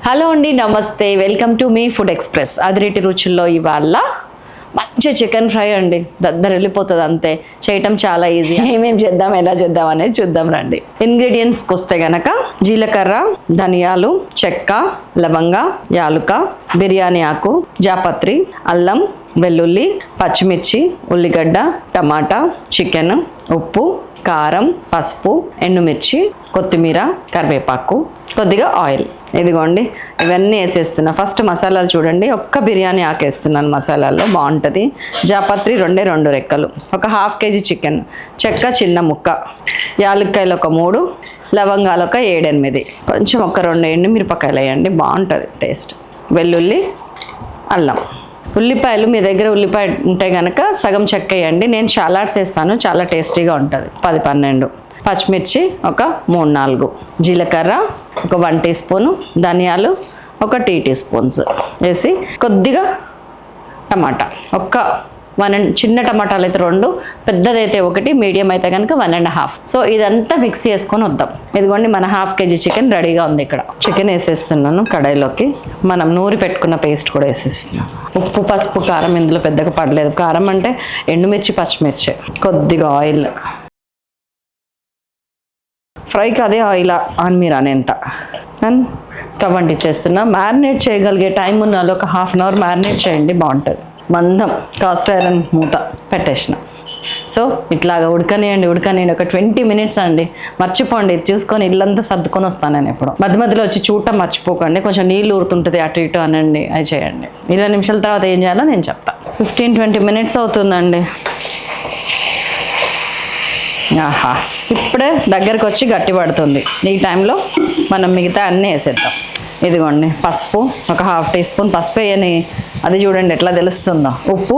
Hello అండి, నమస్తే. Welcome to మీ ఫుడ్ ఎక్స్ప్రెస్. అదిరేటి రుచుల్లో ఇవాళ మంచి చికెన్ ఫ్రై అండి. దద్దర వెళ్ళిపోతుంది అంతే. చేయటం చాలా ఈజీ. ఏమేమి చేద్దాం, ఎలా చేద్దాం అనేది చూద్దాం రండి. ఇంగ్రీడియంట్స్కి వస్తే గనక జీలకర్ర, ధనియాలు, చెక్క, లవంగ, యాలుక, బిర్యానీ ఆకు, జాపత్రి, అల్లం, వెల్లుల్లి, పచ్చిమిర్చి, ఉల్లిగడ్డ, టమాటా, చికెన్, ఉప్పు, కారం, పసుపు, ఎండుమిర్చి, కొత్తిమీర, కరివేపాకు, కొద్దిగా ఆయిల్. ఇదిగోండి, ఇవన్నీ వేసేస్తున్నా. ఫస్ట్ మసాలాలు చూడండి. ఒక్క బిర్యానీ ఆకు వేస్తున్నాను మసాలాల్లో, బాగుంటుంది. జాపత్రి 2 రెక్కలు, ఒక ½ కేజీ చికెన్, చెక్క చిన్న ముక్క, యాలక్కాయలు ఒక 3, లవంగాలు ఒక 7-8, కొంచెం ఒక 2 ఎండుమిరపకాయలు వేయండి, బాగుంటుంది టేస్ట్. వెల్లుల్లి, అల్లం, ఉల్లిపాయలు మీ దగ్గర ఉల్లిపాయ ఉంటే కనుక సగం చెక్క వేయండి. నేను షాలాడ్స్ వేస్తాను, చాలా టేస్టీగా ఉంటుంది. 10-12 పచ్చిమిర్చి, ఒక 3-4, జీలకర్ర ఒక 1 టీ స్పూను, ధనియాలు ఒక 2 టీ స్పూన్స్ వేసి, కొద్దిగా టమాటా ఒక 1 చిన్న టమాటాలు అయితే 2, పెద్దదైతే 1, మీడియం అయితే కనుక 1.5. సో ఇదంతా మిక్స్ చేసుకొని వద్దాం. ఇదిగోండి, మన ½ కేజీ చికెన్ రెడీగా ఉంది. ఇక్కడ చికెన్ వేసేస్తున్నాను కడాయిలోకి. మనం నూరి పెట్టుకున్న పేస్ట్ కూడా వేసేస్తున్నాను. ఉప్పు, పసుపు, కారం ఇందులో పెద్దగా పడలేదు. కారం అంటే ఎండుమిర్చి, పచ్చిమిర్చి, కొద్దిగా ఆయిల్. ఫ్రైకి అదే ఆయిల్ అని మీరు అనేంత. అండ్ స్టవ్ అంటించేస్తున్నా. మ్యారినేట్ చేయగలిగే టైం ఉన్న వాళ్ళు ఒక ½ అవర్ మ్యారినేట్ చేయండి, బాగుంటుంది. మందం కాస్ట్ ఐరన్ మూత పెట్టేసిన. సో ఇట్లాగా ఉడకనియండి ఒక 20 మినిట్స్ అండి. మర్చిపోండి, చూసుకొని ఇల్లంతా సర్దుకొని వస్తాను నేను. ఇప్పుడు మధ్యలో వచ్చి చూడటం మర్చిపోకండి. కొంచెం నీళ్ళు ఊరుతుంటుంది, అటు ఇటు అనండి, అది చేయండి. 20 నిమిషాల తర్వాత ఏం చేయాలో నేను చెప్తా. 15-20 మినిట్స్ అవుతుందండి. ఆహా, ఇప్పుడే దగ్గరకు వచ్చి గట్టి పడుతుంది. ఈ టైంలో మనం మిగతా అన్నీ వేసేద్దాం. ఇదిగోండి, పసుపు ఒక ½ టీ స్పూన్ పసుపు వేయని, అది చూడండి ఎట్లా తెలుస్తుందో. ఉప్పు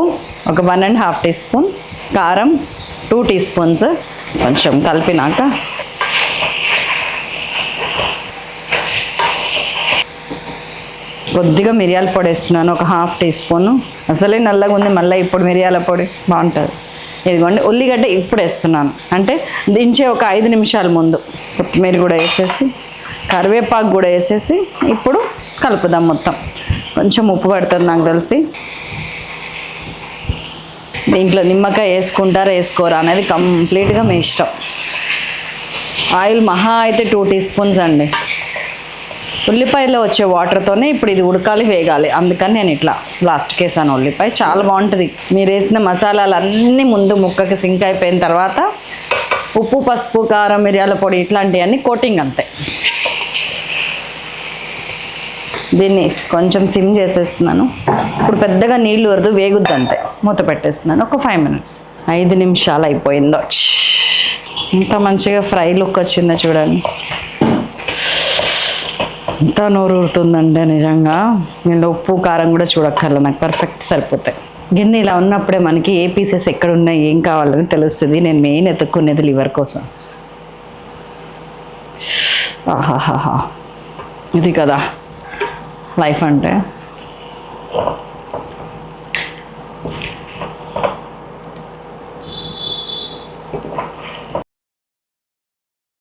ఒక 1.5 టీ స్పూన్, కారం 2 టీ స్పూన్స్. కొంచెం కలిపినాక కొద్దిగా మిరియాల పొడి వేస్తున్నాను, ఒక ½ టీ స్పూను. అసలే నల్లగా ఉంది, మళ్ళీ ఇప్పుడు మిరియాల పొడి బాగుంటుంది. ఇదిగోండి, ఉల్లిగడ్డ ఇప్పుడు వేస్తున్నాను, అంటే దించే ఒక 5 నిమిషాల ముందు. కొత్తిమీర కూడా వేసేసి, కరివేపాకు కూడా వేసేసి ఇప్పుడు కలుపుదాం మొత్తం. కొంచెం ఉప్పు పడుతుంది నాకు తెలిసి. దీంట్లో నిమ్మకాయ వేసుకుంటారా వేసుకోరా అనేది కంప్లీట్గా మీ ఇష్టం. ఆయిల్ మహా అయితే 2 టీ స్పూన్స్ అండి. ఉల్లిపాయలో వచ్చే వాటర్తోనే ఇప్పుడు ఇది ఉడకాలి, వేగాలి. అందుకని నేను ఇట్లా లాస్ట్కి వేసాను ఉల్లిపాయ. చాలా బాగుంటుంది. మీరు వేసిన మసాలాలు అన్నీ ముందు ముక్కకి సింక్ అయిపోయిన తర్వాత ఉప్పు, పసుపు, కారం, మిరియాల పొడి ఇట్లాంటివన్నీ కోటింగ్ అంతే. దీన్ని కొంచెం సిమ్ చేసేస్తున్నాను. ఇప్పుడు పెద్దగా నీళ్ళు వరదు, వేగుద్ది అంతే. మూత పెట్టేస్తున్నాను ఒక 5 మినిట్స్. 5 నిమిషాలు అయిపోయిందో. ఇంత మంచిగా ఫ్రై లుక్ వచ్చిందో చూడండి. ఎంత నోరు ఊరుతుందంటే నిజంగా. నేను ఉప్పు, కారం కూడా చూడక్కర్లే, నాకు పర్ఫెక్ట్ సరిపోతాయి. గిన్నె ఇలా ఉన్నప్పుడే మనకి ఏ పీసెస్ ఎక్కడ ఉన్నాయి, ఏం కావాలని తెలుస్తుంది. నేను మెయిన్ ఎత్తుక్కునేది లివర్ కోసం. ఆహాహా, ఇది కదా లైఫ్ అంటే.